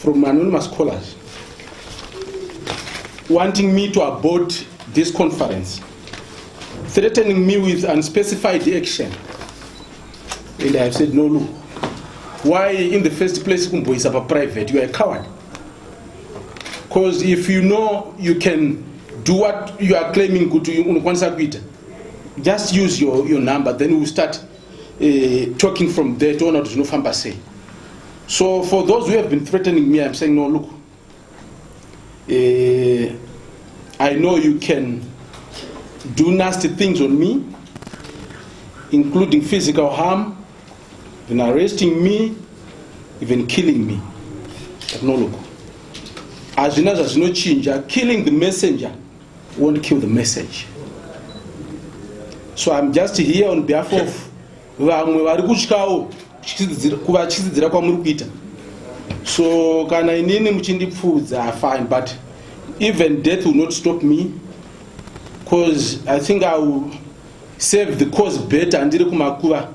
from anonymous callers wanting me to abort this conference, threatening me with unspecified action. And I have said, no, look, why in the first place is about private? You are a coward. Because if you know you can do what you are claiming to, just use your number, then we'll start talking from there to honor to no fambase. So for those who have been threatening me, I'm saying, no, look, I know you can do nasty things on me, including physical harm, even arresting me, even killing me. But no, look, as soon as there's no change, killing the messenger won't kill the message. So I'm just here on behalf of so kana inini muchindipfudza fine, but even death will not stop me, because I think I will serve the cause better andiri kumakuva